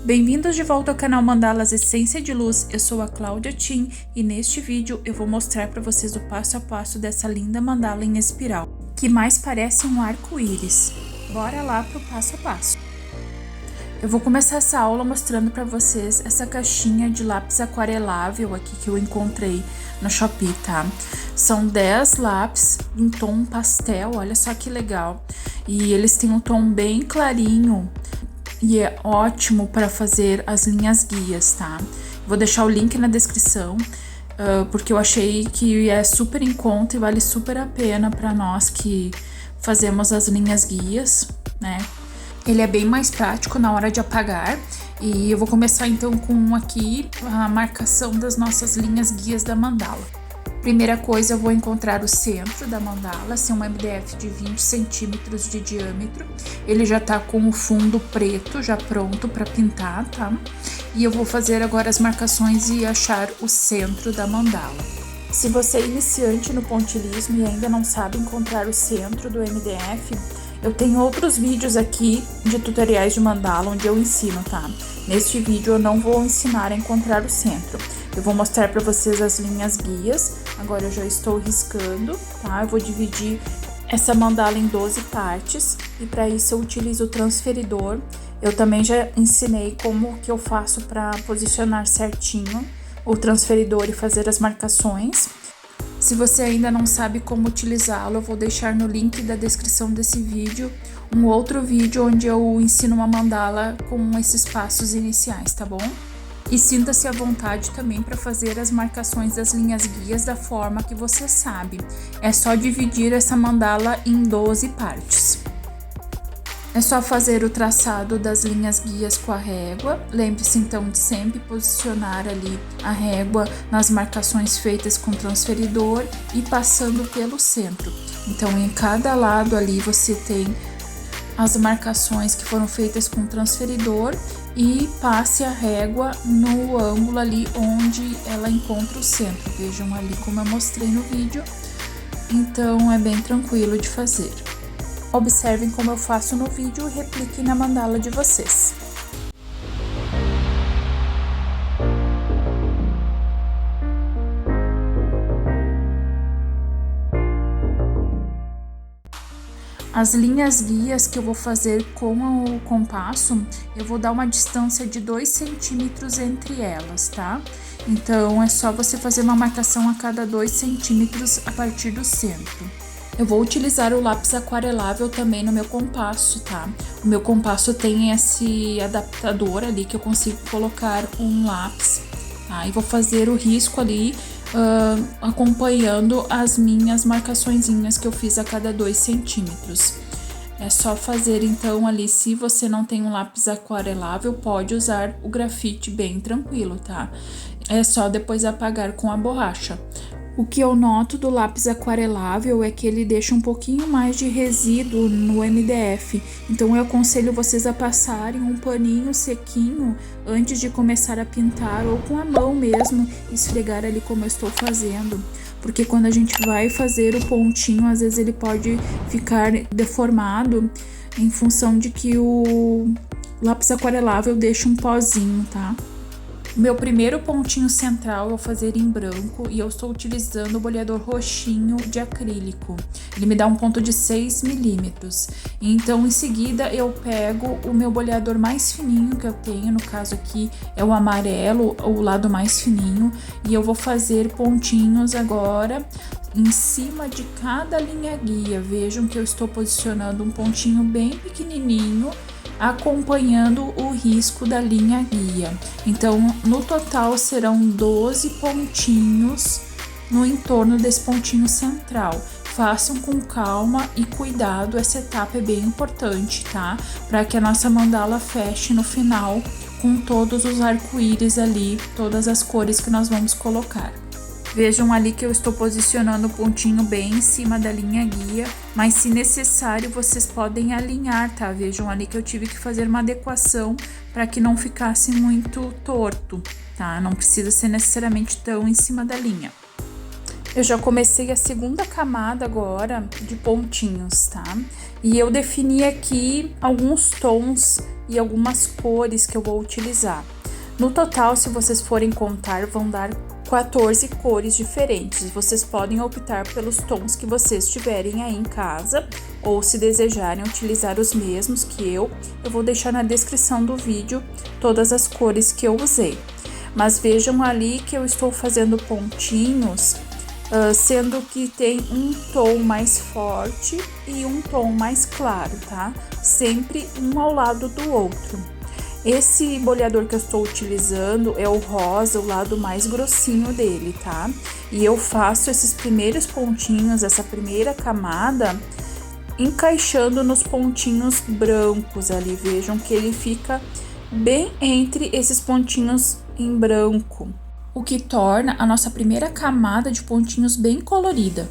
Bem-vindos de volta ao canal Mandalas Essência de Luz, eu sou a Cláudia Tim e neste vídeo eu vou mostrar para vocês o passo a passo dessa linda mandala em espiral, que mais parece um arco-íris. Bora lá pro passo a passo. Eu vou começar essa aula mostrando para vocês essa caixinha de lápis aquarelável aqui que eu encontrei no Shopee, tá? São 10 lápis em tom pastel, olha só que legal. E eles têm um tom bem clarinho. E é ótimo para fazer as linhas guias, tá? Vou deixar o link na descrição, porque eu achei que é super em conta e vale super a pena para nós que fazemos as linhas guias, né? Ele é bem mais prático na hora de apagar. E eu vou começar então com aqui a marcação das nossas linhas guias da mandala. Primeira coisa, eu vou encontrar o centro da mandala, assim, um MDF de 20 centímetros de diâmetro. Ele já tá com o fundo preto, já pronto para pintar, tá? E eu vou fazer agora as marcações e achar o centro da mandala. Se você é iniciante no pontilhismo e ainda não sabe encontrar o centro do MDF, eu tenho outros vídeos aqui de tutoriais de mandala onde eu ensino, tá? Neste vídeo eu não vou ensinar a encontrar o centro. Eu vou mostrar para vocês as linhas guias. Agora eu já estou riscando, tá? Eu vou dividir essa mandala em 12 partes e para isso eu utilizo o transferidor. Eu também já ensinei como que eu faço para posicionar certinho o transferidor e fazer as marcações. Se você ainda não sabe como utilizá-lo, eu vou deixar no link da descrição desse vídeo um outro vídeo onde eu ensino uma mandala com esses passos iniciais, tá bom? E sinta-se à vontade também para fazer as marcações das linhas guias da forma que você sabe. É só dividir essa mandala em 12 partes. É só fazer o traçado das linhas guias com a régua. Lembre-se então de sempre posicionar ali a régua nas marcações feitas com transferidor e passando pelo centro. Então em cada lado ali você tem as marcações que foram feitas com transferidor e passe a régua no ângulo ali onde ela encontra o centro. Vejam ali como eu mostrei no vídeo. Então é bem tranquilo de fazer. Observem como eu faço no vídeo e repliquem na mandala de vocês. As linhas guias que eu vou fazer com o compasso, eu vou dar uma distância de 2 centímetros entre elas, tá? Então, é só você fazer uma marcação a cada 2 centímetros a partir do centro. Eu vou utilizar o lápis aquarelável também no meu compasso, tá? O meu compasso tem esse adaptador ali que eu consigo colocar um lápis, tá? E vou fazer o risco ali acompanhando as minhas marcaçõezinhas que eu fiz a cada 2 centímetros. É só fazer então ali, se você não tem um lápis aquarelável, pode usar o grafite bem tranquilo, tá? É só depois apagar com a borracha. O que eu noto do lápis aquarelável é que ele deixa um pouquinho mais de resíduo no MDF. Então eu aconselho vocês a passarem um paninho sequinho antes de começar a pintar ou com a mão mesmo, esfregar ali como eu estou fazendo. Porque quando a gente vai fazer o pontinho, às vezes ele pode ficar deformado em função de que o lápis aquarelável deixa um pozinho, tá? Meu primeiro pontinho central eu vou fazer em branco e eu estou utilizando o boleador roxinho de acrílico. Ele me dá um ponto de 6 milímetros. Então, em seguida, eu pego o meu boleador mais fininho que eu tenho, no caso aqui é o amarelo, o lado mais fininho, e eu vou fazer pontinhos agora em cima de cada linha guia. Vejam que eu estou posicionando um pontinho bem pequenininho, acompanhando o risco da linha guia. Então, no total serão 12 pontinhos no entorno desse pontinho central. Façam com calma e cuidado, essa etapa é bem importante, tá? Para que a nossa mandala feche no final com todos os arco-íris ali, todas as cores que nós vamos colocar. Vejam ali que eu estou posicionando o pontinho bem em cima da linha guia, mas se necessário vocês podem alinhar, tá? Vejam ali que eu tive que fazer uma adequação para que não ficasse muito torto, tá? Não precisa ser necessariamente tão em cima da linha. Eu já comecei a segunda camada agora de pontinhos, tá? E eu defini aqui alguns tons e algumas cores que eu vou utilizar. No total, se vocês forem contar, vão dar 14 cores diferentes. Vocês podem optar pelos tons que vocês tiverem aí em casa, ou se desejarem utilizar os mesmos que eu vou deixar na descrição do vídeo todas as cores que eu usei. Mas vejam ali que eu estou fazendo pontinhos, sendo que tem um tom mais forte e um tom mais claro, tá? Sempre um ao lado do outro. Esse boleador que eu estou utilizando é o rosa, o lado mais grossinho dele, tá? E eu faço esses primeiros pontinhos, essa primeira camada, encaixando nos pontinhos brancos ali. Vejam que ele fica bem entre esses pontinhos em branco, o que torna a nossa primeira camada de pontinhos bem colorida.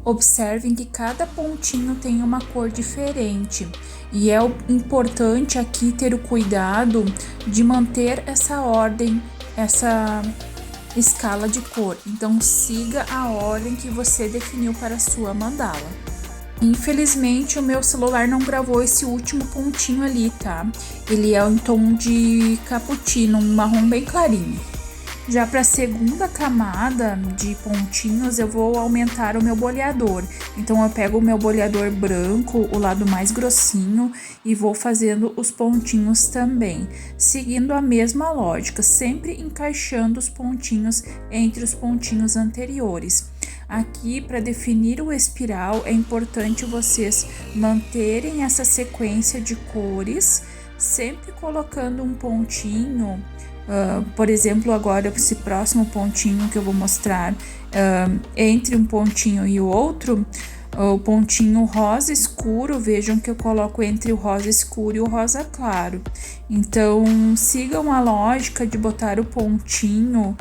Observem que cada pontinho tem uma cor diferente e é importante aqui ter o cuidado de manter essa ordem, essa escala de cor. Então siga a ordem que você definiu para a sua mandala. Infelizmente o meu celular não gravou esse último pontinho ali, tá? Ele é em tom de cappuccino, um marrom bem clarinho. Já para a segunda camada de pontinhos, eu vou aumentar o meu boleador. Então, eu pego o meu boleador branco, o lado mais grossinho, e vou fazendo os pontinhos também, seguindo a mesma lógica, sempre encaixando os pontinhos entre os pontinhos anteriores. Aqui, para definir o espiral, é importante vocês manterem essa sequência de cores, sempre colocando um pontinho. Por exemplo, agora esse próximo pontinho que eu vou mostrar, entre um pontinho e o outro, o pontinho rosa escuro, vejam que eu coloco entre o rosa escuro e o rosa claro. Então, sigam a lógica de botar o pontinho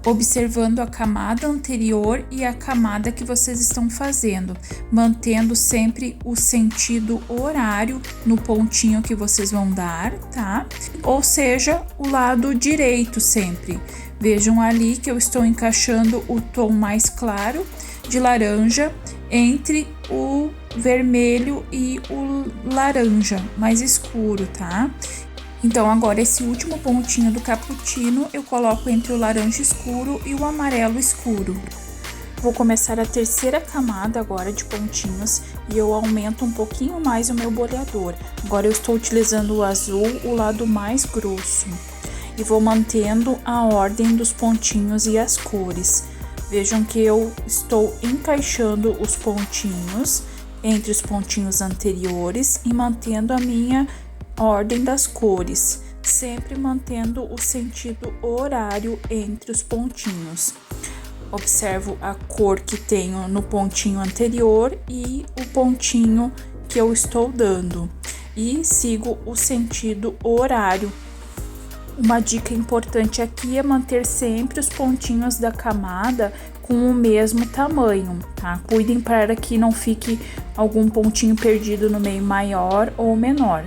observando a camada anterior e a camada que vocês estão fazendo, mantendo sempre o sentido horário no pontinho que vocês vão dar, tá? Ou seja, o lado direito sempre. Vejam ali que eu estou encaixando o tom mais claro de laranja entre o vermelho e o laranja mais escuro, tá? Então, agora esse último pontinho do cappuccino eu coloco entre o laranja escuro e o amarelo escuro. Vou começar a terceira camada agora de pontinhos e eu aumento um pouquinho mais o meu boleador. Agora eu estou utilizando o azul, o lado mais grosso. E vou mantendo a ordem dos pontinhos e as cores. Vejam que eu estou encaixando os pontinhos entre os pontinhos anteriores e mantendo a minha ordem das cores, sempre mantendo o sentido horário entre os pontinhos. Observo a cor que tenho no pontinho anterior e o pontinho que eu estou dando e sigo o sentido horário. Uma dica importante aqui é manter sempre os pontinhos da camada com o mesmo tamanho, tá? Cuidem para que não fique algum pontinho perdido no meio maior ou menor.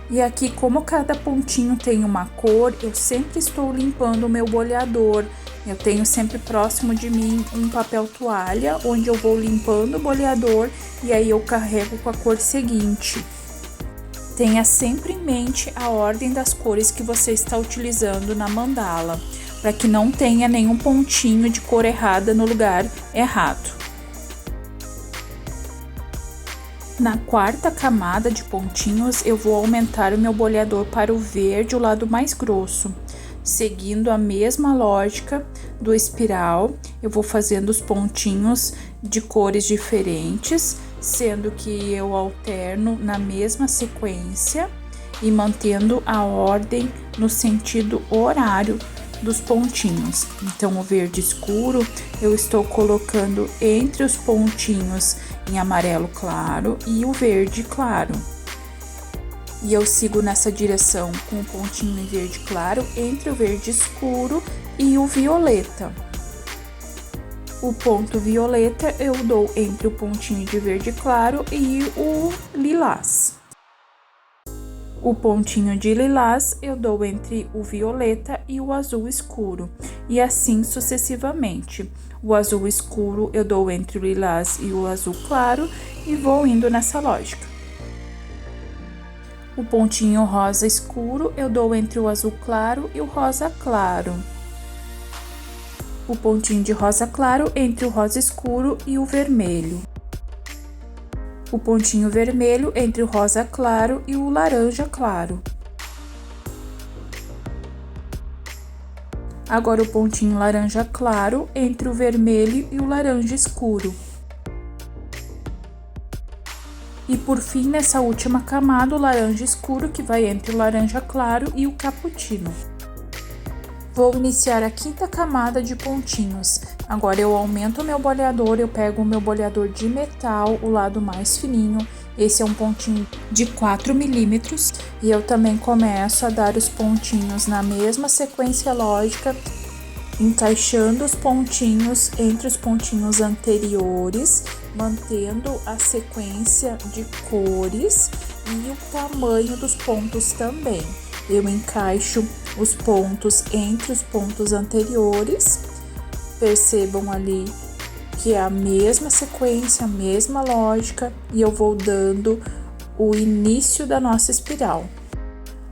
E aqui, como cada pontinho tem uma cor, eu sempre estou limpando o meu boleador. Eu tenho sempre próximo de mim um papel toalha, onde eu vou limpando o boleador e aí eu carrego com a cor seguinte. Tenha sempre em mente a ordem das cores que você está utilizando na mandala, para que não tenha nenhum pontinho de cor errada no lugar errado. Na quarta camada de pontinhos, eu vou aumentar o meu boleador para o verde, o lado mais grosso. Seguindo a mesma lógica do espiral, eu vou fazendo os pontinhos de cores diferentes, sendo que eu alterno na mesma sequência e mantendo a ordem no sentido horário dos pontinhos. Então, o verde escuro eu estou colocando entre os pontinhos em amarelo claro e o verde claro. E eu sigo nessa direção com o pontinho em verde claro entre o verde escuro e o violeta. O ponto violeta eu dou entre o pontinho de verde claro e o lilás. O pontinho de lilás eu dou entre o violeta e o azul escuro, e assim sucessivamente. O azul escuro eu dou entre o lilás e o azul claro e vou indo nessa lógica. O pontinho rosa escuro eu dou entre o azul claro e o rosa claro. O pontinho de rosa claro entre o rosa escuro e o vermelho. O pontinho vermelho entre o rosa claro e o laranja claro. Agora o pontinho laranja claro entre o vermelho e o laranja escuro. E por fim, nessa última camada, o laranja escuro, que vai entre o laranja claro e o cappuccino. Vou iniciar a quinta camada de pontinhos. Agora eu aumento o meu boleador, eu pego o meu boleador de metal, o lado mais fininho. Esse é um pontinho de 4 milímetros. E eu também começo a dar os pontinhos na mesma sequência lógica, encaixando os pontinhos entre os pontinhos anteriores, mantendo a sequência de cores e o tamanho dos pontos também. Eu encaixo os pontos entre os pontos anteriores, percebam ali que é a mesma sequência, a mesma lógica, e eu vou dando o início da nossa espiral.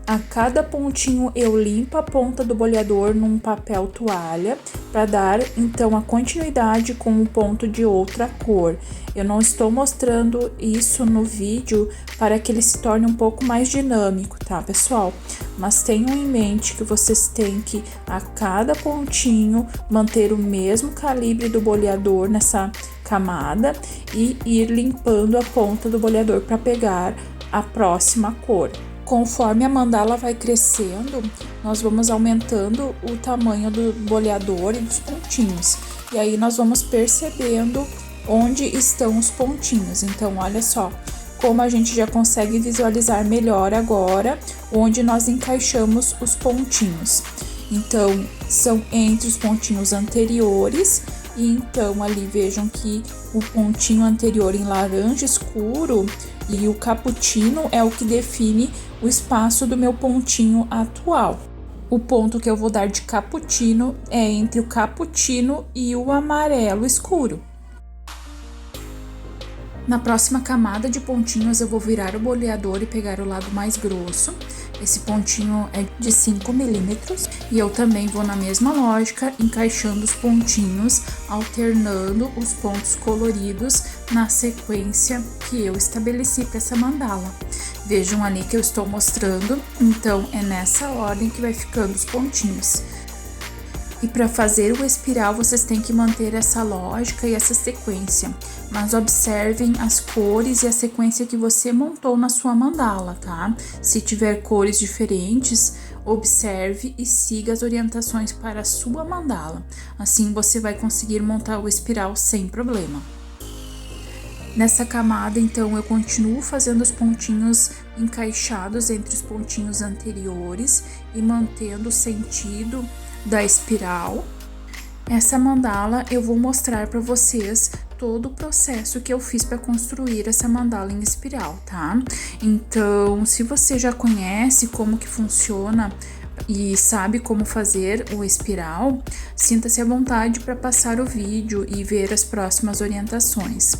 A cada pontinho eu limpo a ponta do boleador num papel toalha para dar então a continuidade com o ponto de outra cor. Eu não estou mostrando isso no vídeo para que ele se torne um pouco mais dinâmico, tá, pessoal? Mas tenham em mente que vocês têm que a cada pontinho manter o mesmo calibre do boleador nessa camada e ir limpando a ponta do boleador para pegar a próxima cor. Conforme a mandala vai crescendo, nós vamos aumentando o tamanho do boleador e dos pontinhos. E aí nós vamos percebendo onde estão os pontinhos. Então, olha só como a gente já consegue visualizar melhor agora onde nós encaixamos os pontinhos. Então, são entre os pontinhos anteriores. E então, ali vejam que o pontinho anterior em laranja escuro e o cappuccino é o que define o espaço do meu pontinho atual. O ponto que eu vou dar de cappuccino é entre o cappuccino e o amarelo escuro. Na próxima camada de pontinhos eu vou virar o boleador e pegar o lado mais grosso. Esse pontinho é de 5 milímetros e eu também vou na mesma lógica, encaixando os pontinhos, alternando os pontos coloridos na sequência que eu estabeleci para essa mandala. Vejam ali que eu estou mostrando, então é nessa ordem que vai ficando os pontinhos. E para fazer o espiral, vocês têm que manter essa lógica e essa sequência. Mas observem as cores e a sequência que você montou na sua mandala, tá? Se tiver cores diferentes, observe e siga as orientações para a sua mandala. Assim você vai conseguir montar o espiral sem problema. Nessa camada, então, eu continuo fazendo os pontinhos encaixados entre os pontinhos anteriores e mantendo o sentido da espiral. Essa mandala eu vou mostrar para vocês todo o processo que eu fiz para construir essa mandala em espiral, tá? Então, se você já conhece como que funciona e sabe como fazer o espiral, sinta-se à vontade para passar o vídeo e ver as próximas orientações.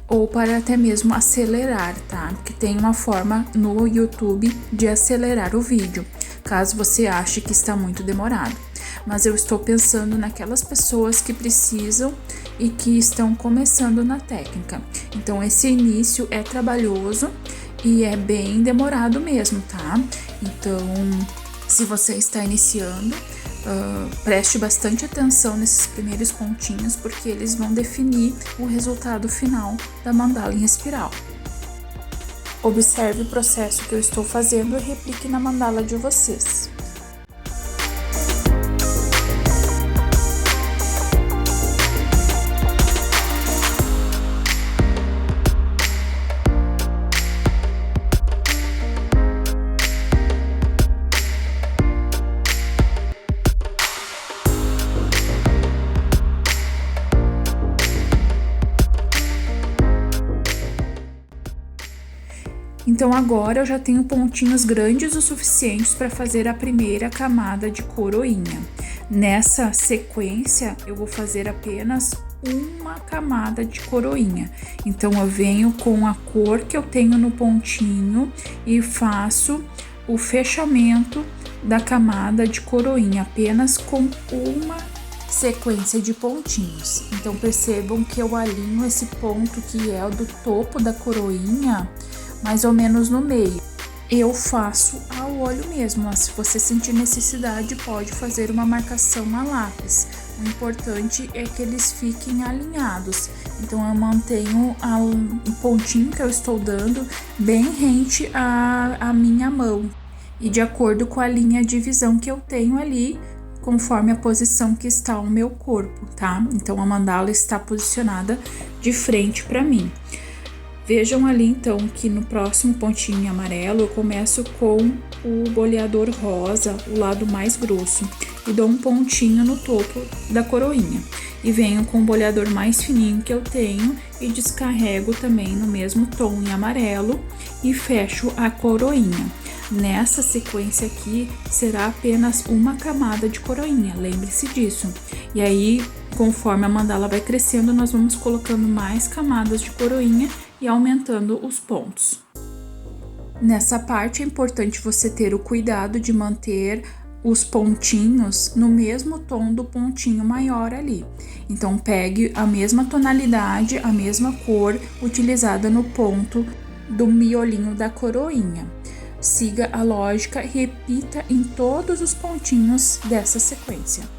Ou para até mesmo acelerar, tá? Porque tem uma forma no YouTube de acelerar o vídeo, caso você ache que está muito demorado. Mas eu estou pensando naquelas pessoas que precisam e que estão começando na técnica. Então, esse início é trabalhoso e é bem demorado mesmo, tá? Então, se você está iniciando, preste bastante atenção nesses primeiros pontinhos, porque eles vão definir o resultado final da mandala em espiral. Observe o processo que eu estou fazendo e replique na mandala de vocês. Então agora eu já tenho pontinhos grandes o suficientes para fazer a primeira camada de coroinha. Nessa sequência eu vou fazer apenas uma camada de coroinha. Então eu venho com a cor que eu tenho no pontinho e faço o fechamento da camada de coroinha apenas com uma sequência de pontinhos. Então percebam que eu alinho esse ponto que é o do topo da coroinha mais ou menos no meio. Eu faço ao olho mesmo, mas se você sentir necessidade pode fazer uma marcação a lápis. O importante é que eles fiquem alinhados. Então eu mantenho o pontinho que eu estou dando bem rente à minha mão e de acordo com a linha de visão que eu tenho ali, conforme a posição que está o meu corpo, tá? Então a mandala está posicionada de frente para mim. Vejam ali então que no próximo pontinho amarelo eu começo com o boleador rosa, o lado mais grosso, e dou um pontinho no topo da coroinha. E venho com o boleador mais fininho que eu tenho e descarrego também no mesmo tom em amarelo e fecho a coroinha. Nessa sequência aqui será apenas uma camada de coroinha, lembre-se disso. E aí, conforme a mandala vai crescendo, nós vamos colocando mais camadas de coroinha e aumentando os pontos. Nessa parte é importante você ter o cuidado de manter os pontinhos no mesmo tom do pontinho maior ali. Então pegue a mesma tonalidade, a mesma cor utilizada no ponto do miolinho da coroinha. Siga a lógica e repita em todos os pontinhos dessa sequência.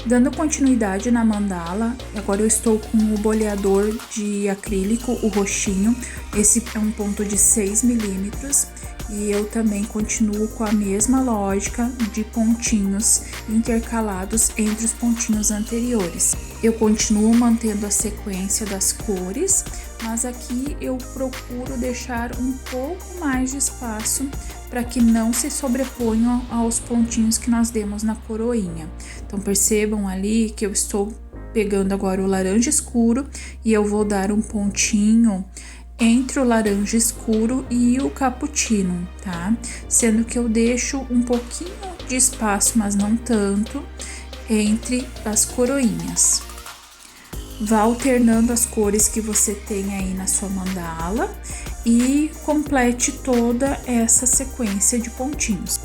Dando continuidade na mandala, agora eu estou com o boleador de acrílico, o roxinho. Esse é um ponto de 6 milímetros e eu também continuo com a mesma lógica de pontinhos intercalados entre os pontinhos anteriores. Eu continuo mantendo a sequência das cores, mas aqui eu procuro deixar um pouco mais de espaço para que não se sobreponham aos pontinhos que nós demos na coroinha. Então percebam ali que eu estou pegando agora o laranja escuro e eu vou dar um pontinho entre o laranja escuro e o cappuccino, tá? Sendo que eu deixo um pouquinho de espaço, mas não tanto, entre as coroinhas. Vá alternando as cores que você tem aí na sua mandala e complete toda essa sequência de pontinhos.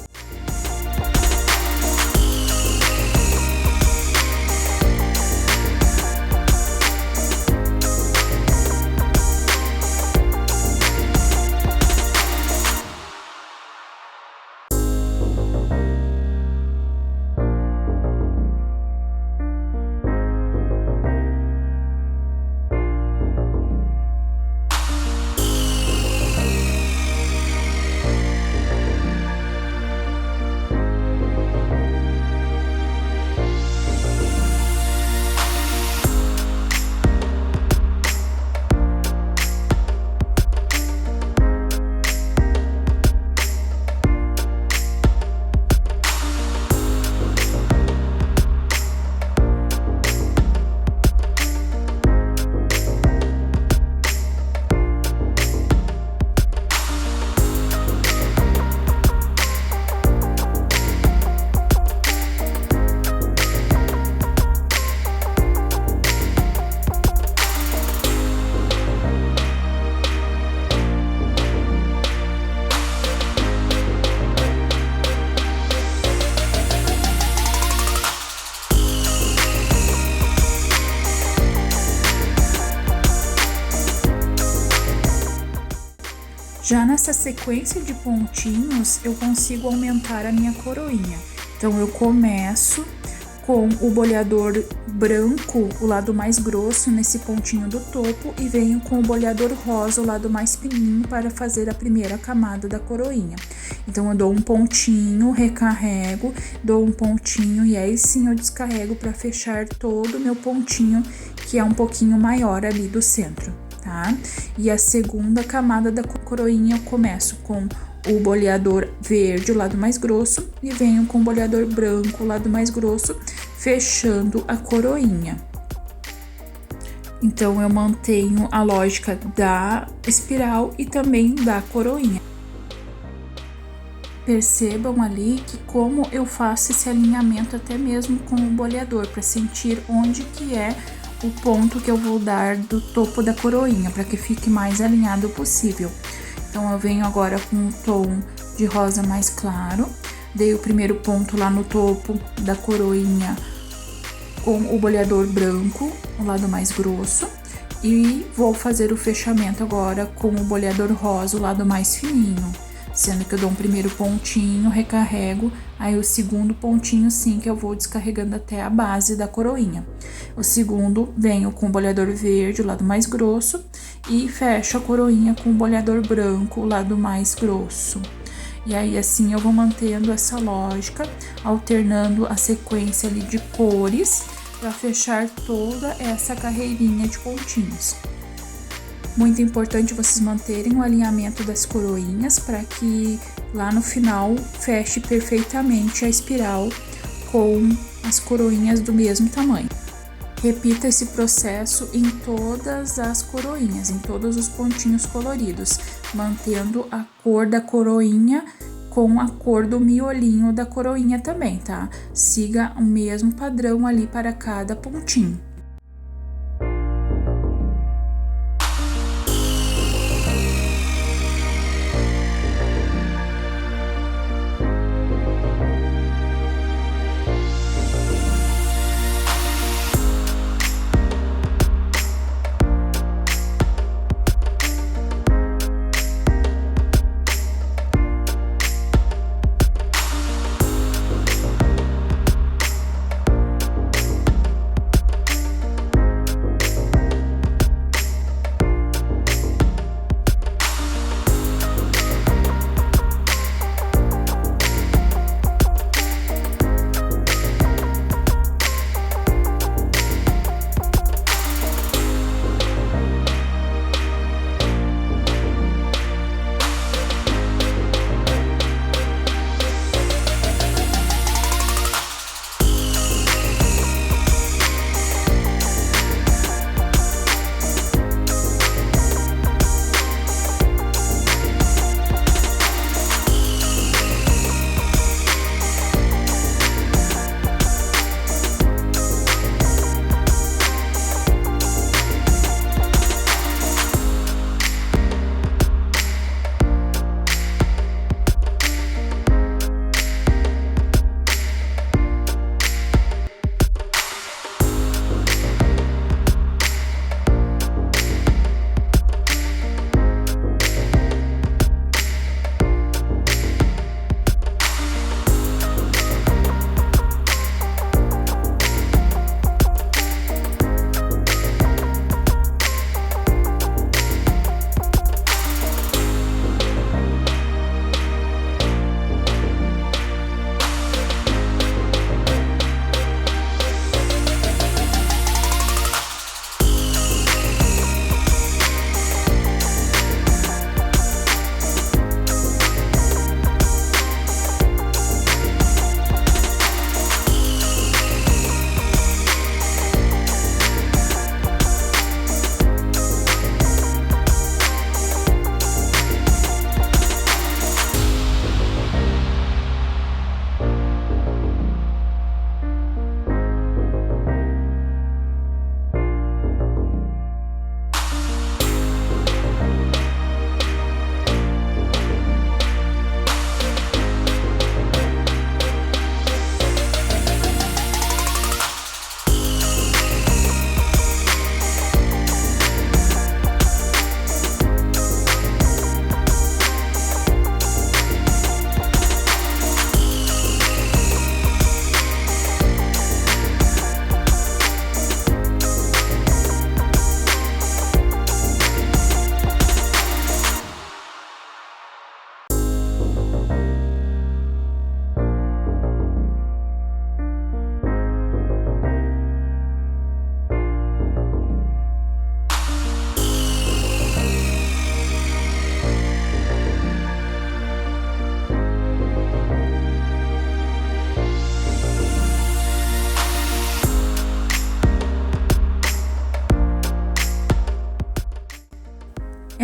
Já nessa sequência de pontinhos, eu consigo aumentar a minha coroinha. Então, eu começo com o boleador branco, o lado mais grosso, nesse pontinho do topo, e venho com o boleador rosa, o lado mais fininho, para fazer a primeira camada da coroinha. Então, eu dou um pontinho, recarrego, dou um pontinho e aí sim eu descarrego para fechar todo o meu pontinho, que é um pouquinho maior ali do centro, tá? E a segunda camada da coroinha eu começo com o boleador verde, o lado mais grosso, e venho com o boleador branco, o lado mais grosso, fechando a coroinha. Então, eu mantenho a lógica da espiral e também da coroinha. Percebam ali que como eu faço esse alinhamento até mesmo com o boleador, para sentir onde que é o ponto que eu vou dar do topo da coroinha, para que fique mais alinhado possível. Então, eu venho agora com um tom de rosa mais claro, dei o primeiro ponto lá no topo da coroinha com o boleador branco, o lado mais grosso, e vou fazer o fechamento agora com o boleador rosa, o lado mais fininho, sendo que eu dou um primeiro pontinho, recarrego, aí o segundo pontinho sim que eu vou descarregando até a base da coroinha. O segundo venho com o boleador verde, o lado mais grosso, e fecho a coroinha com o boleador branco, o lado mais grosso. E aí assim eu vou mantendo essa lógica, alternando a sequência ali de cores para fechar toda essa carreirinha de pontinhos. Muito importante vocês manterem o alinhamento das coroinhas para que lá no final feche perfeitamente a espiral com as coroinhas do mesmo tamanho. Repita esse processo em todas as coroinhas, em todos os pontinhos coloridos, mantendo a cor da coroinha com a cor do miolinho da coroinha também, tá? Siga o mesmo padrão ali para cada pontinho.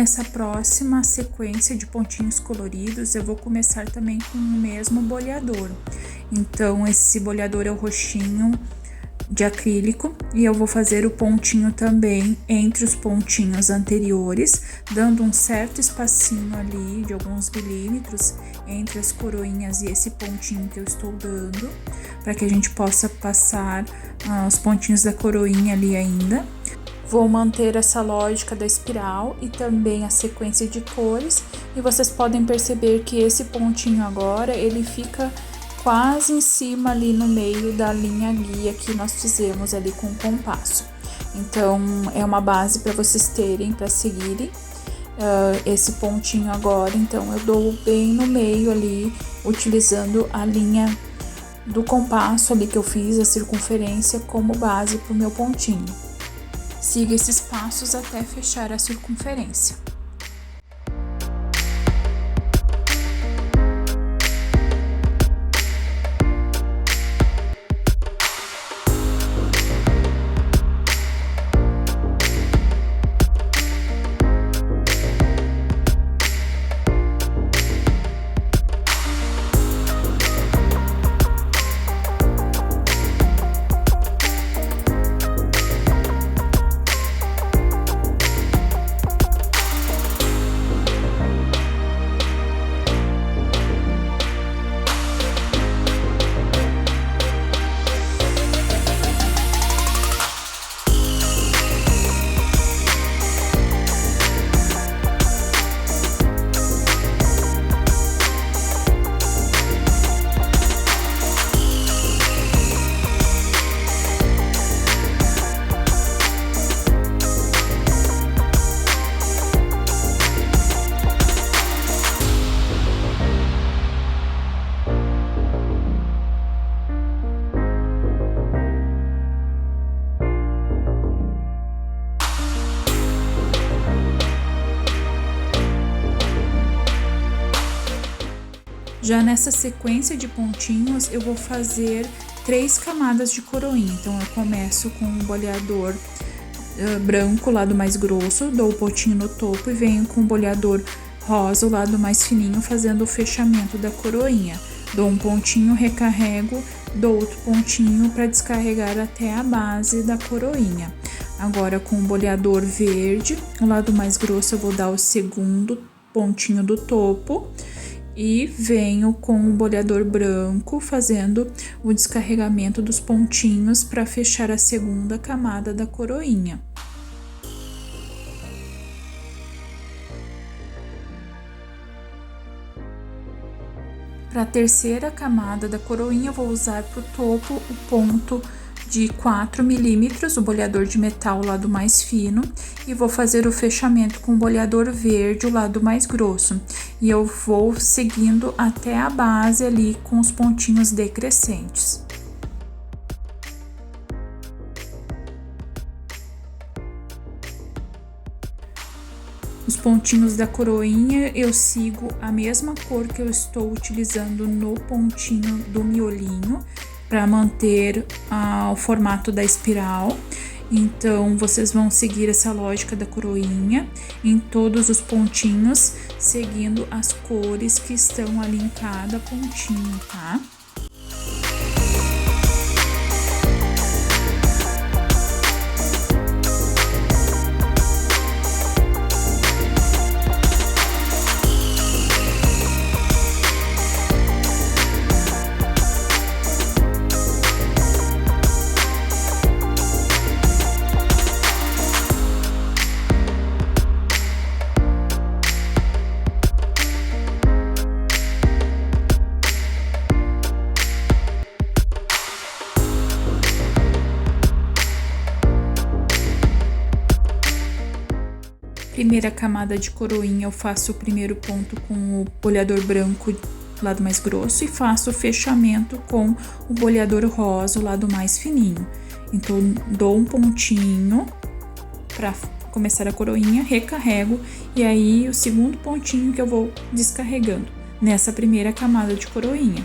essa próxima sequência de pontinhos coloridos, eu vou começar também com o mesmo boleador. Então, esse boleador é o roxinho de acrílico e eu vou fazer o pontinho também entre os pontinhos anteriores, dando um certo espacinho ali de alguns milímetros entre as coroinhas e esse pontinho que eu estou dando, para que a gente possa passar os pontinhos da coroinha ali ainda. Vou manter essa lógica da espiral e também a sequência de cores, e vocês podem perceber que esse pontinho agora, ele fica quase em cima ali no meio da linha guia que nós fizemos ali com o compasso. Então, é uma base para vocês terem, para seguirem esse pontinho agora. Então, eu dou bem no meio ali, utilizando a linha do compasso ali que eu fiz, a circunferência, como base para o meu pontinho. Siga esses passos até fechar a circunferência. Já nessa sequência de pontinhos, eu vou fazer 3 camadas de coroinha. Então, eu começo com o boleador branco, o lado mais grosso, dou o pontinho no topo e venho com o boleador rosa, o lado mais fininho, fazendo o fechamento da coroinha. Dou um pontinho, recarrego, dou outro pontinho para descarregar até a base da coroinha. Agora, com o boleador verde, o lado mais grosso, eu vou dar o segundo pontinho do topo. E venho com o boleador branco fazendo o descarregamento dos pontinhos para fechar a segunda camada da coroinha. Para a terceira camada da coroinha, eu vou usar para o topo o ponto de 4 milímetros, o boleador de metal, o lado mais fino, e vou fazer o fechamento com o boleador verde, o lado mais grosso. E eu vou seguindo até a base ali com os pontinhos decrescentes. Os pontinhos da coroinha eu sigo a mesma cor que eu estou utilizando no pontinho do miolinho, para manter o formato da espiral. Então, vocês vão seguir essa lógica da coroinha em todos os pontinhos, seguindo as cores que estão ali em cada pontinho, tá? Primeira camada de coroinha, eu faço o primeiro ponto com o boleador branco, lado mais grosso, e faço o fechamento com o boleador rosa, o lado mais fininho. Então, dou um pontinho para começar a coroinha, recarrego, e aí o segundo pontinho que eu vou descarregando nessa primeira camada de coroinha.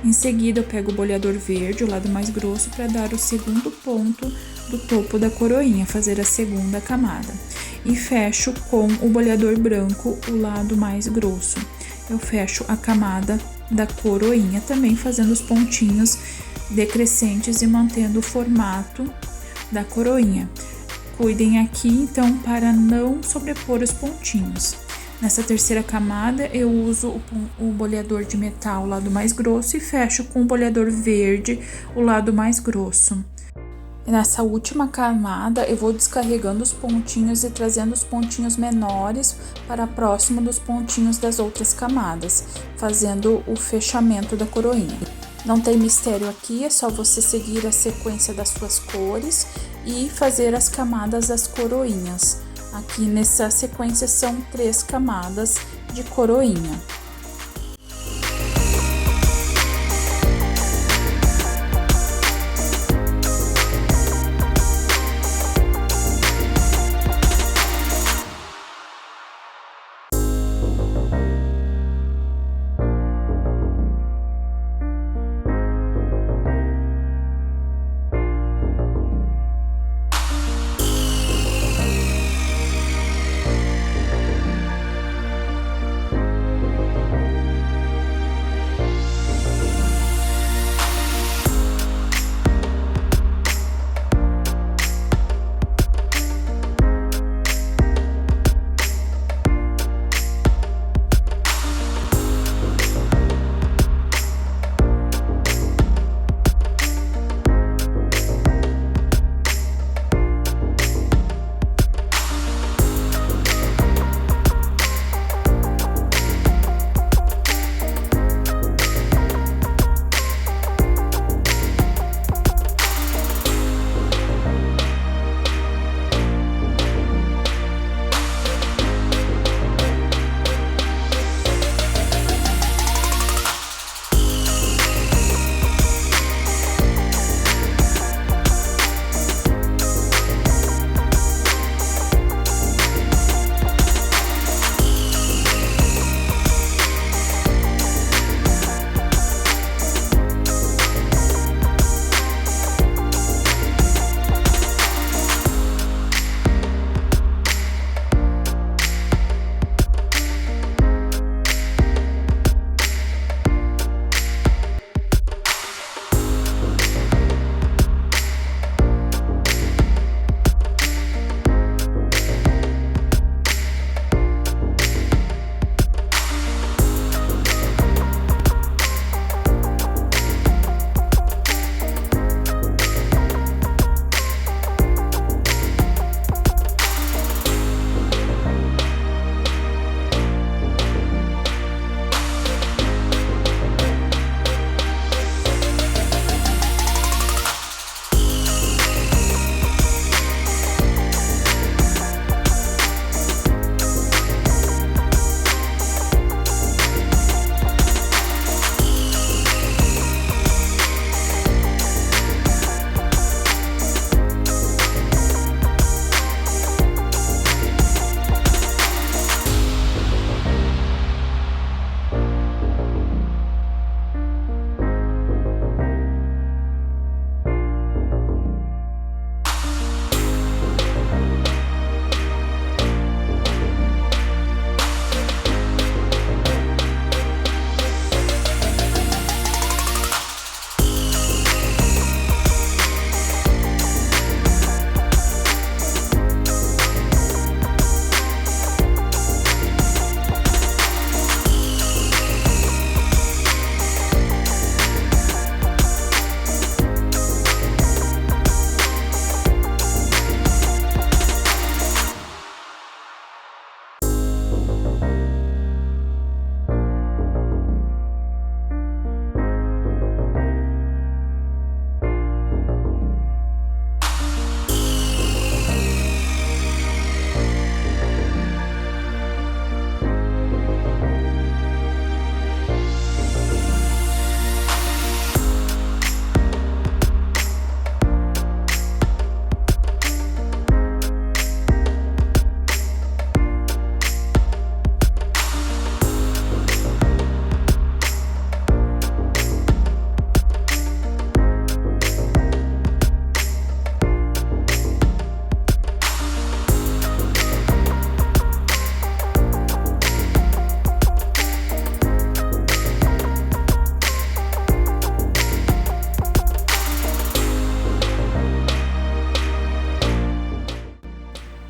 Em seguida, eu pego o boleador verde, o lado mais grosso, para dar o segundo ponto do topo da coroinha, fazer a segunda camada. e fecho com o boleador branco o lado mais grosso. Eu fecho a camada da coroinha, também fazendo os pontinhos decrescentes e mantendo o formato da coroinha. Cuidem aqui, então, para não sobrepor os pontinhos. Nessa terceira camada, eu uso o boleador de metal, o lado mais grosso, e fecho com o boleador verde, o lado mais grosso. Nessa última camada, eu vou descarregando os pontinhos e trazendo os pontinhos menores para próximo dos pontinhos das outras camadas, fazendo o fechamento da coroinha. Não tem mistério aqui, é só você seguir a sequência das suas cores e fazer as camadas das coroinhas. Aqui nessa sequência são 3 camadas de coroinha.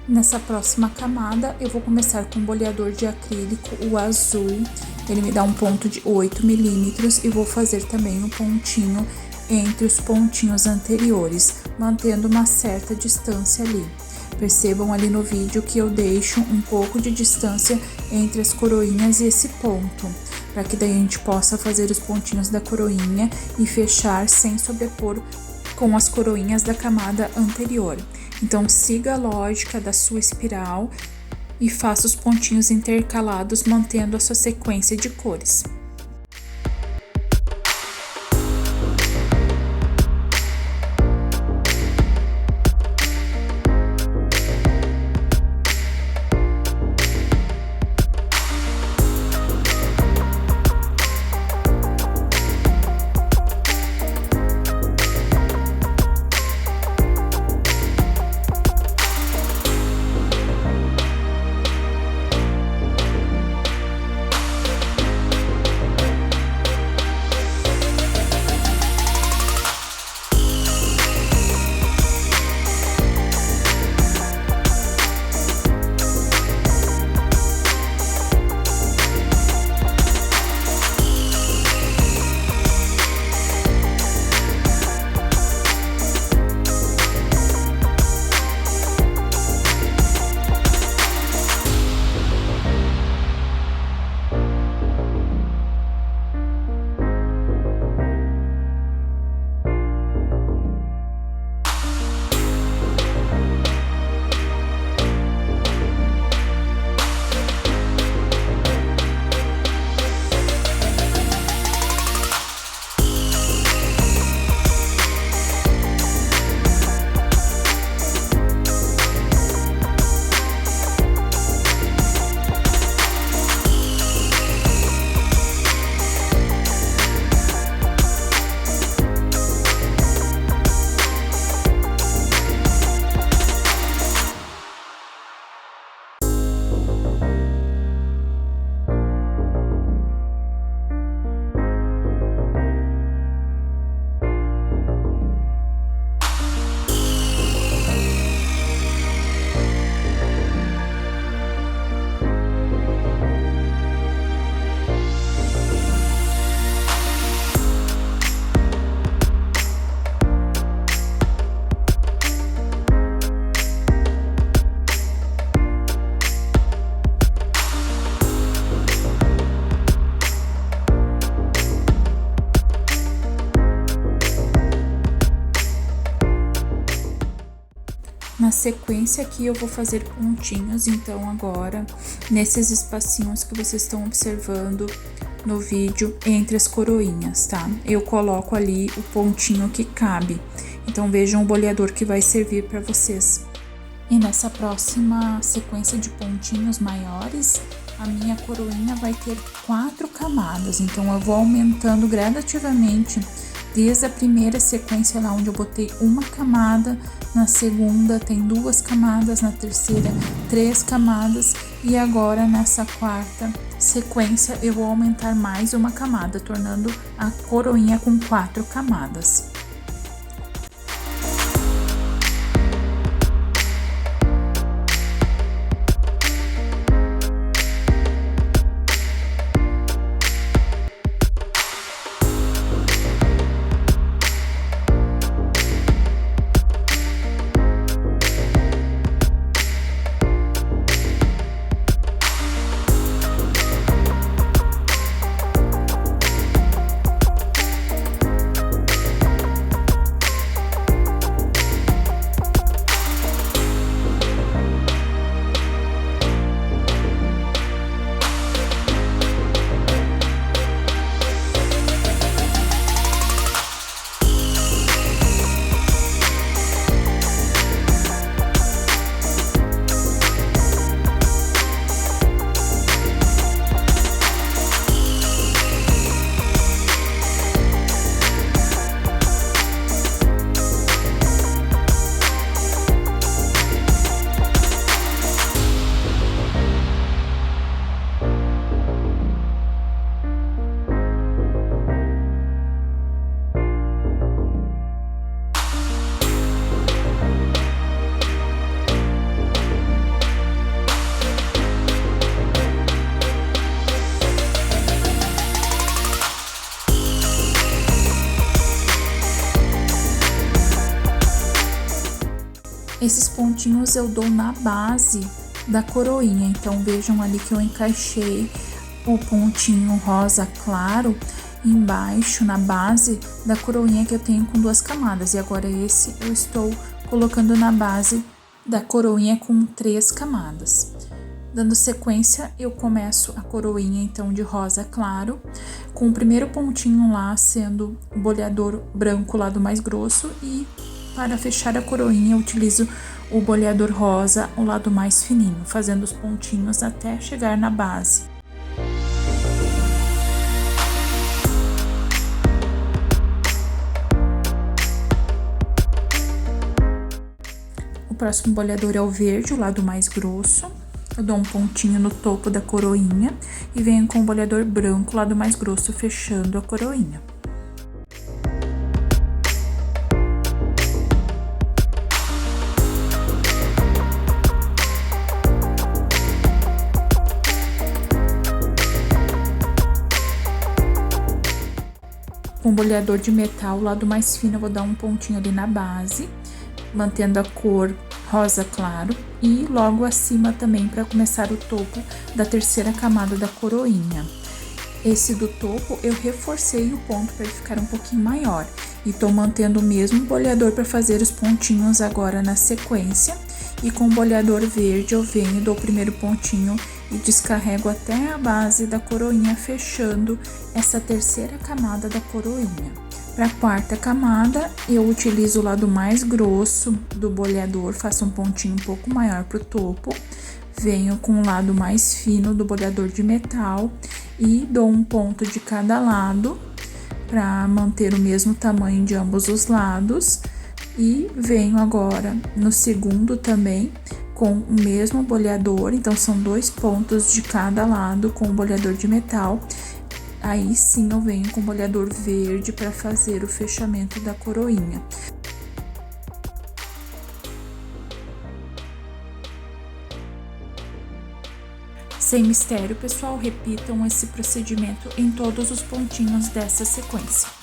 Nessa próxima camada, eu vou começar com o boleador de acrílico, o azul. Ele me dá um ponto de 8 milímetros e vou fazer também um pontinho entre os pontinhos anteriores, mantendo uma certa distância ali. Percebam ali no vídeo que eu deixo um pouco de distância entre as coroinhas e esse ponto, para que daí a gente possa fazer os pontinhos da coroinha e fechar sem sobrepor com as coroinhas da camada anterior. Então, siga a lógica da sua espiral e faça os pontinhos intercalados, mantendo a sua sequência de cores. Na sequência aqui eu vou fazer pontinhos, então agora nesses espacinhos que vocês estão observando no vídeo entre as coroinhas, tá? Eu coloco ali o pontinho que cabe, então vejam o boleador que vai servir para vocês. E nessa próxima sequência de pontinhos maiores, a minha coroinha vai ter 4 camadas, então eu vou aumentando gradativamente desde a primeira sequência lá onde eu botei uma camada, na segunda tem 2 camadas, na terceira 3 camadas e agora nessa quarta sequência eu vou aumentar mais uma camada, tornando a coroinha com 4 camadas. Esses pontinhos eu dou na base da coroinha, então vejam ali que eu encaixei o pontinho rosa claro embaixo, na base da coroinha que eu tenho com 2 camadas. E agora esse eu estou colocando na base da coroinha com 3 camadas. Dando sequência, eu começo a coroinha então de rosa claro, com o primeiro pontinho lá sendo o boleador branco lá do mais grosso, e para fechar a coroinha eu utilizo o boleador rosa, o lado mais fininho, fazendo os pontinhos até chegar na base. O próximo boleador é o verde, o lado mais grosso. Eu dou um pontinho no topo da coroinha e venho com o boleador branco, o lado mais grosso, fechando a coroinha. Com o boleador de metal, o lado mais fino, eu vou dar um pontinho ali na base, mantendo a cor rosa claro, e logo acima também para começar o topo da terceira camada da coroinha. Esse do topo eu reforcei o ponto para ele ficar um pouquinho maior, e tô mantendo o mesmo boleador para fazer os pontinhos agora na sequência. E com o boleador verde eu venho, dou o primeiro pontinho e descarrego até a base da coroinha, fechando essa terceira camada da coroinha. Para a quarta camada, eu utilizo o lado mais grosso do boleador, faço um pontinho um pouco maior para o topo, venho com o lado mais fino do boleador de metal e dou um ponto de cada lado para manter o mesmo tamanho de ambos os lados. E venho agora no segundo também com o mesmo boleador, então são 2 pontos de cada lado com o boleador de metal. Aí sim eu venho com o boleador verde para fazer o fechamento da coroinha. Sem mistério, pessoal, repitam esse procedimento em todos os pontinhos dessa sequência.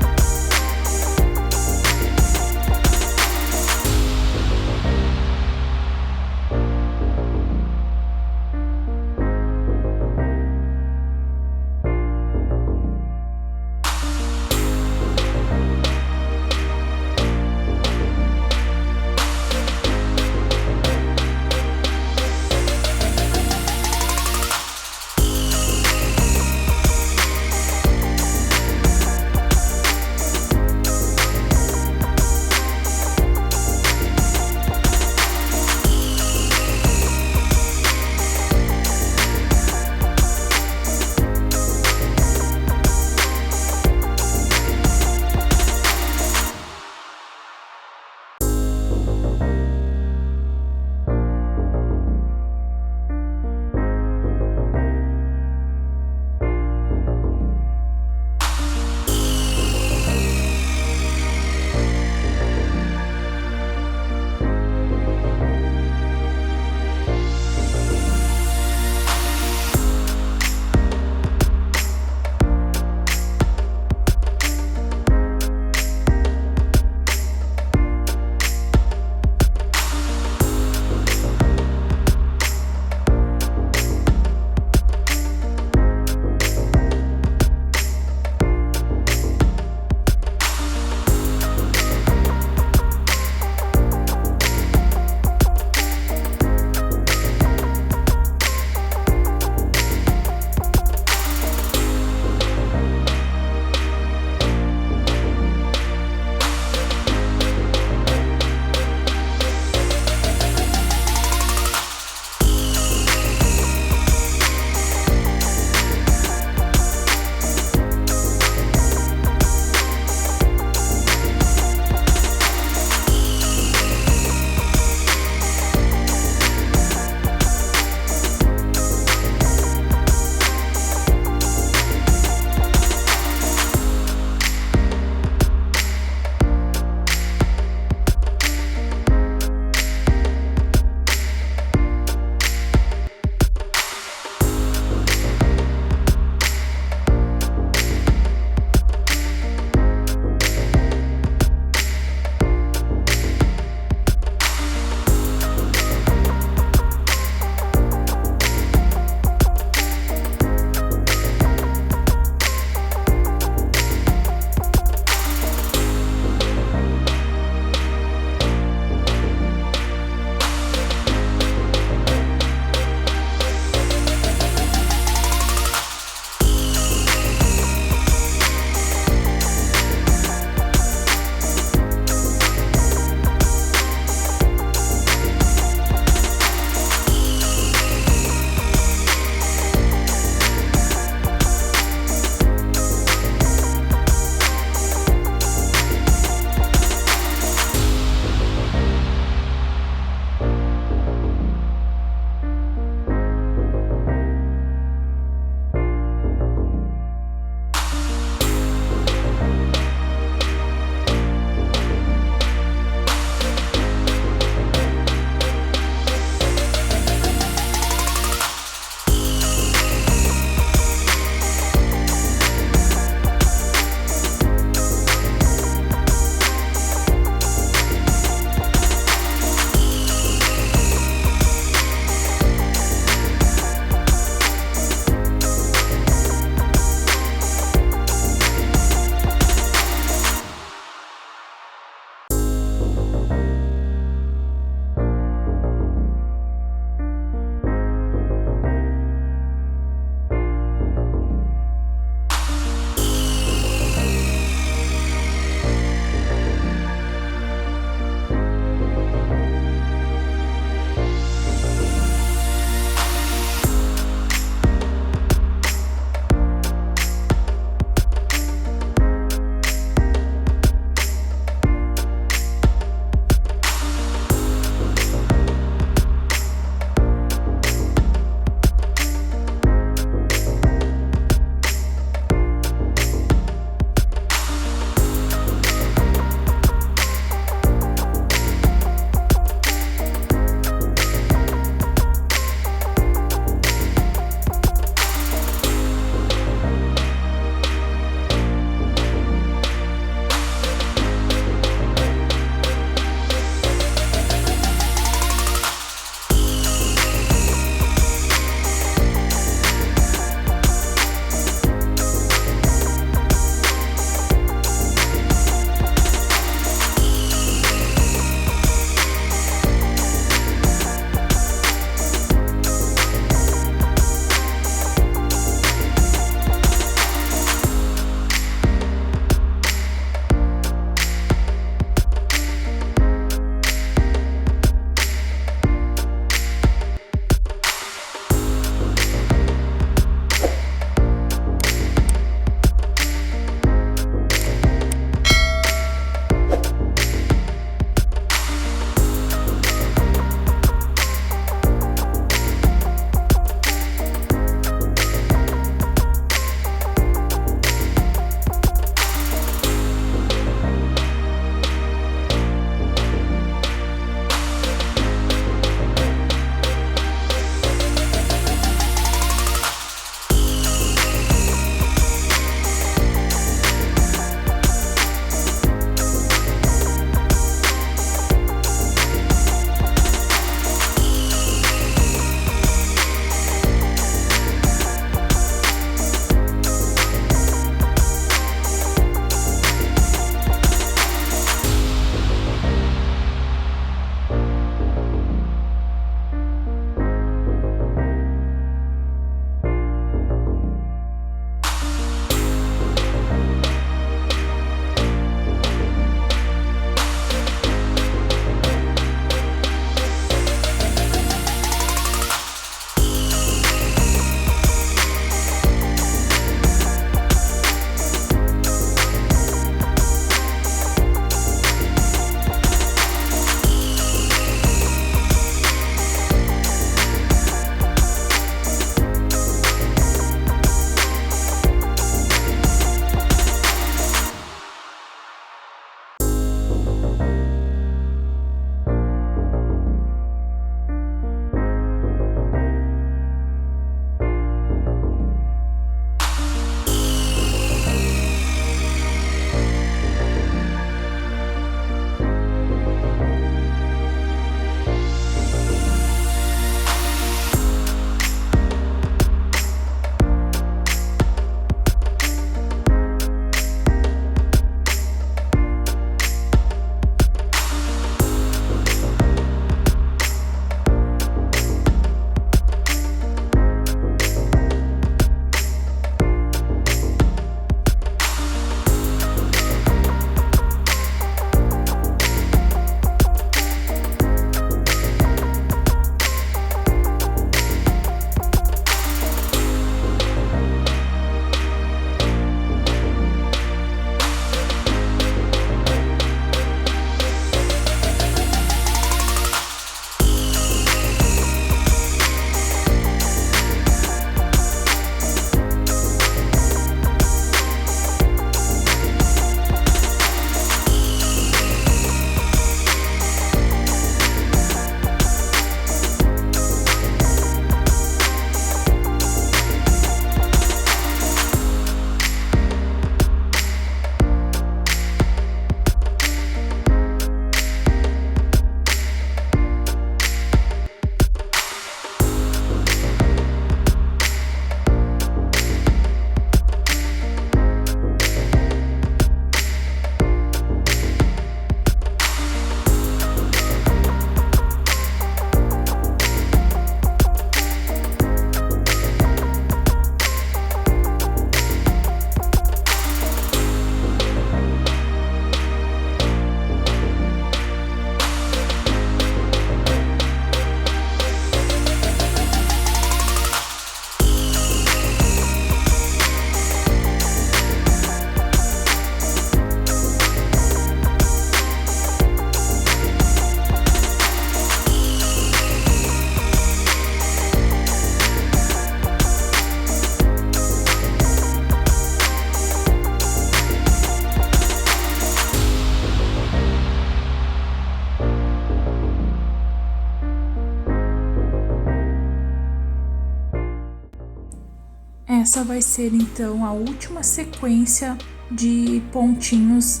essa vai ser então a última sequência de pontinhos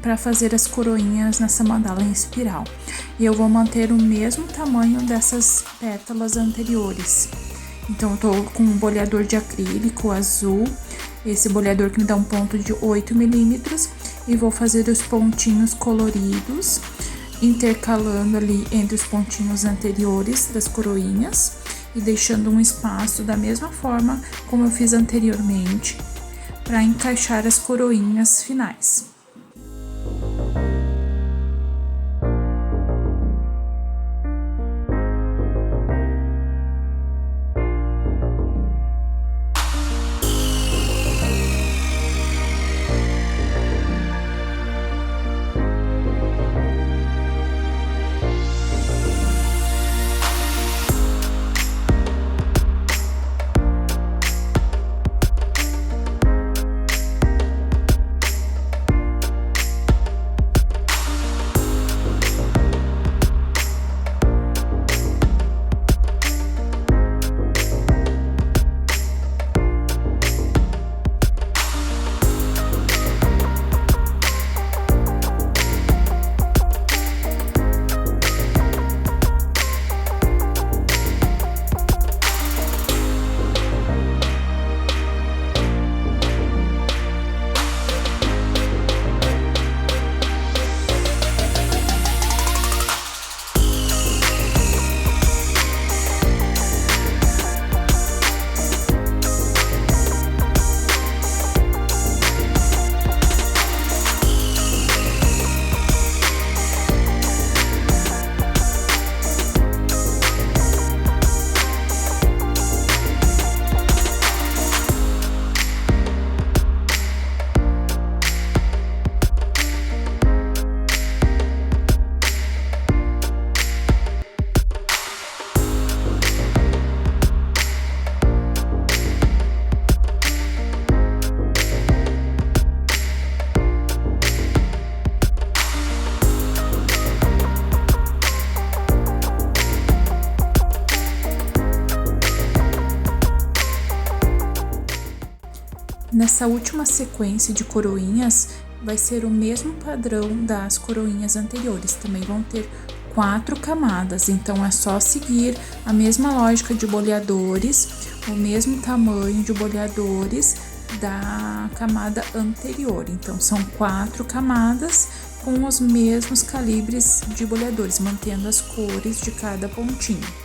para fazer as coroinhas nessa mandala em espiral. E eu vou manter o mesmo tamanho dessas pétalas anteriores. Então eu tô com um boleador de acrílico azul, esse boleador que me dá um ponto de 8 milímetros, e vou fazer os pontinhos coloridos, intercalando ali entre os pontinhos anteriores das coroinhas e deixando um espaço da mesma forma como eu fiz anteriormente, para encaixar as coroinhas finais. Nessa última sequência de coroinhas, vai ser o mesmo padrão das coroinhas anteriores, também vão ter 4 camadas, então é só seguir a mesma lógica de boleadores, o mesmo tamanho de boleadores da camada anterior. Então são 4 camadas com os mesmos calibres de boleadores, mantendo as cores de cada pontinho.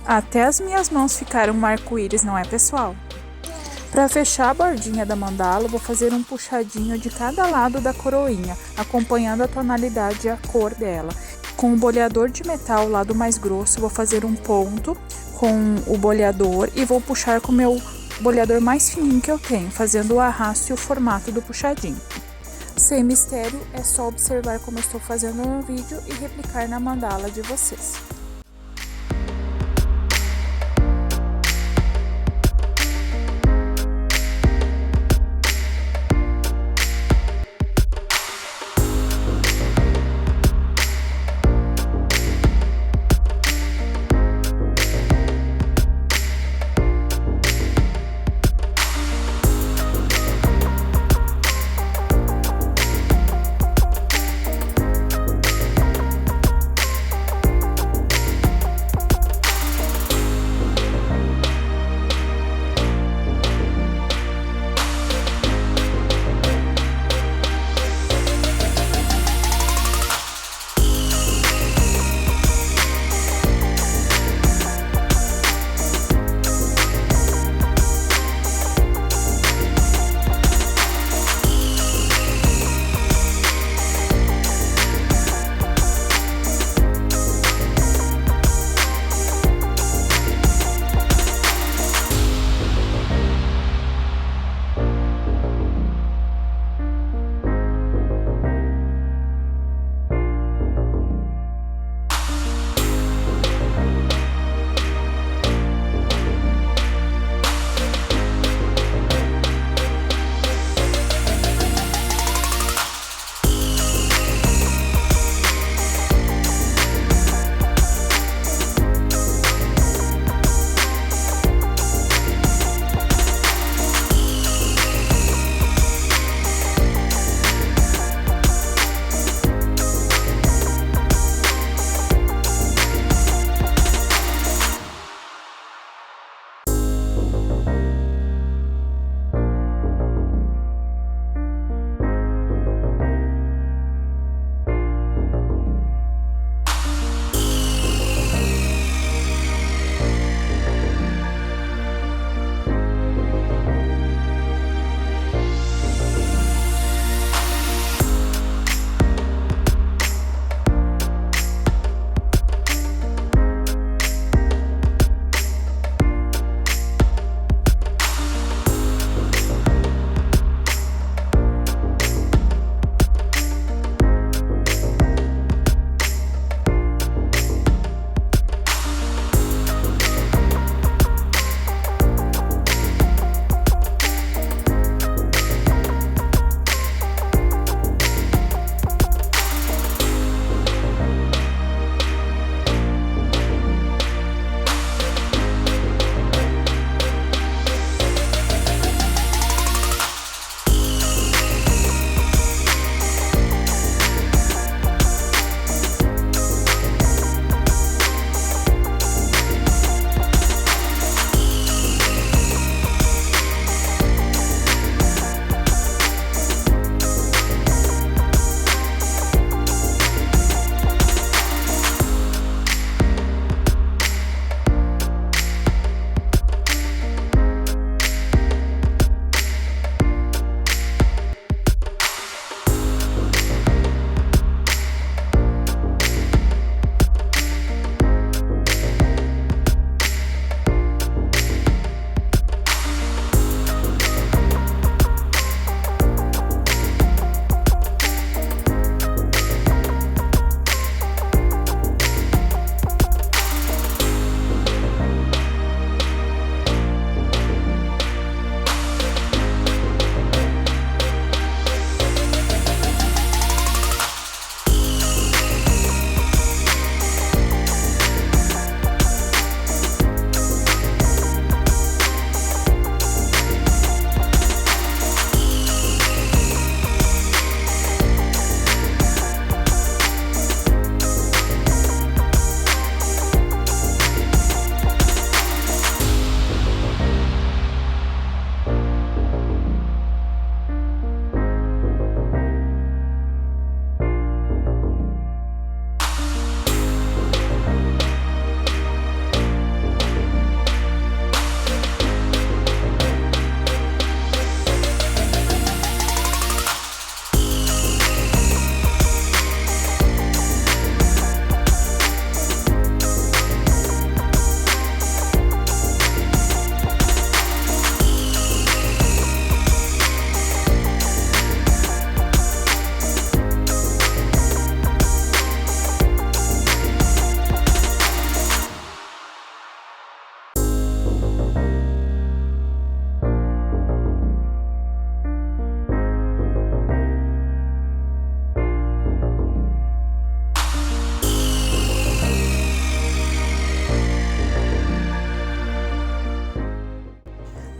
Até as minhas mãos ficaram um arco-íris, não é, pessoal? Para fechar a bordinha da mandala, vou fazer um puxadinho de cada lado da coroinha, acompanhando a tonalidade e a cor dela. Com o boleador de metal, o lado mais grosso, vou fazer um ponto com o boleador e vou puxar com o meu boleador mais fininho que eu tenho, fazendo o arrasto e o formato do puxadinho. Sem mistério, é só observar como eu estou fazendo no vídeo e replicar na mandala de vocês.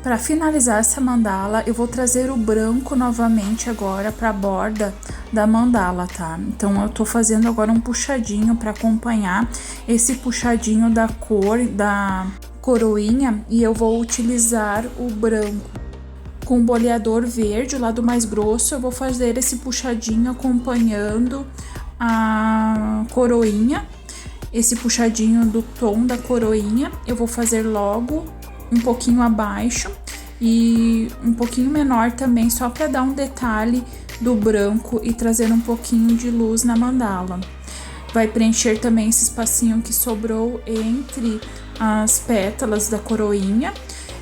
Para finalizar essa mandala, eu vou trazer o branco novamente agora para a borda da mandala, tá? Então eu tô fazendo agora um puxadinho para acompanhar esse puxadinho da cor da coroinha, e eu vou utilizar o branco com o boleador verde, o lado mais grosso. Eu vou fazer esse puxadinho acompanhando a coroinha, esse puxadinho do tom da coroinha. Eu vou fazer logo um pouquinho abaixo e um pouquinho menor também, só para dar um detalhe do branco e trazer um pouquinho de luz na mandala. Vai preencher também esse espacinho que sobrou entre as pétalas da coroinha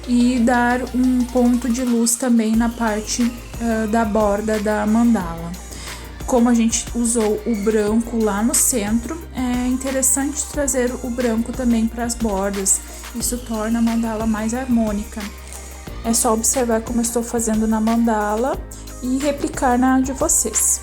e dar um ponto de luz também na parte da borda da mandala. Como a gente usou o branco lá no centro, é interessante trazer o branco também para as bordas. Isso torna a mandala mais harmônica. É só observar como eu estou fazendo na mandala e replicar na de vocês.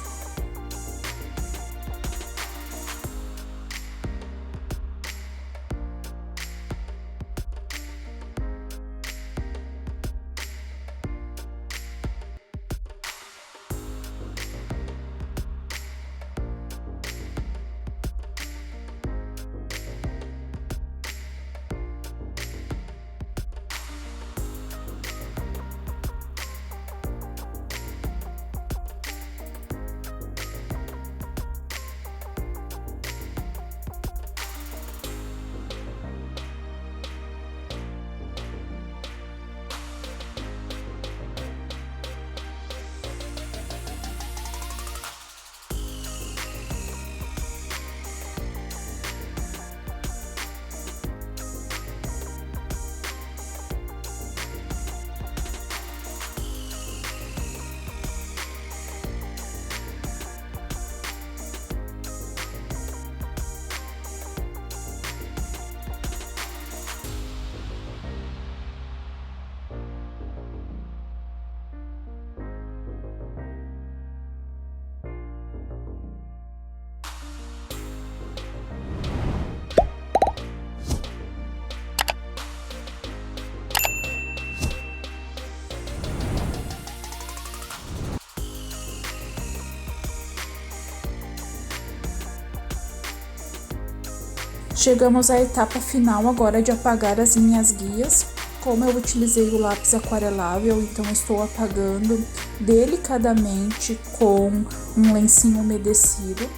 Chegamos à etapa final agora de apagar as minhas guias. Como eu utilizei o lápis aquarelável, então eu estou apagando delicadamente com um lencinho umedecido.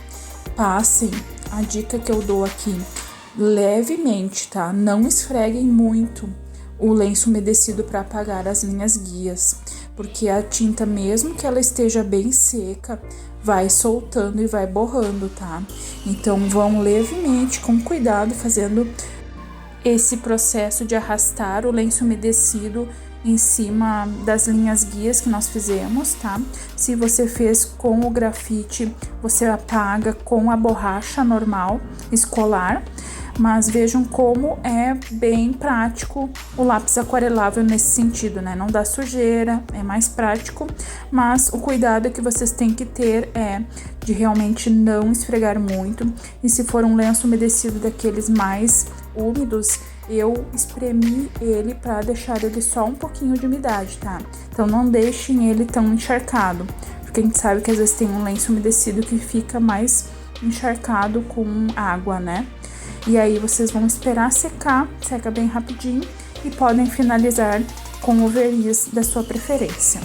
Passem a dica que eu dou aqui levemente, tá? Não esfreguem muito o lenço umedecido para apagar as linhas guias, porque a tinta, mesmo que ela esteja bem seca, vai soltando e vai borrando, tá? Então vão levemente, com cuidado, fazendo esse processo de arrastar o lenço umedecido em cima das linhas guias que nós fizemos, tá? Se você fez com o grafite, você apaga com a borracha normal, escolar. Mas vejam como é bem prático o lápis aquarelável nesse sentido, né? Não dá sujeira, é mais prático, mas o cuidado que vocês têm que ter é de realmente não esfregar muito. E se for um lenço umedecido daqueles mais úmidos, eu espremi ele para deixar ele só um pouquinho de umidade, tá? Então não deixem ele tão encharcado, porque a gente sabe que às vezes tem um lenço umedecido que fica mais encharcado com água, né? E aí vocês vão esperar secar, seca bem rapidinho e podem finalizar com o verniz da sua preferência.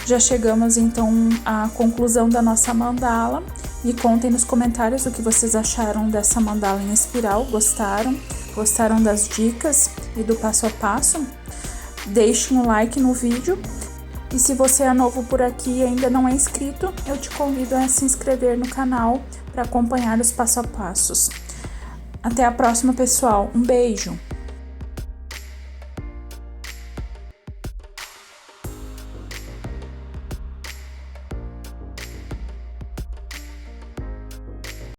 Já chegamos então à conclusão da nossa mandala. Me contem nos comentários o que vocês acharam dessa mandala em espiral. Gostaram? Gostaram das dicas e do passo a passo? Deixem um like no vídeo. E se você é novo por aqui e ainda não é inscrito, eu te convido a se inscrever no canal para acompanhar os passo a passos. Até a próxima, pessoal. Um beijo!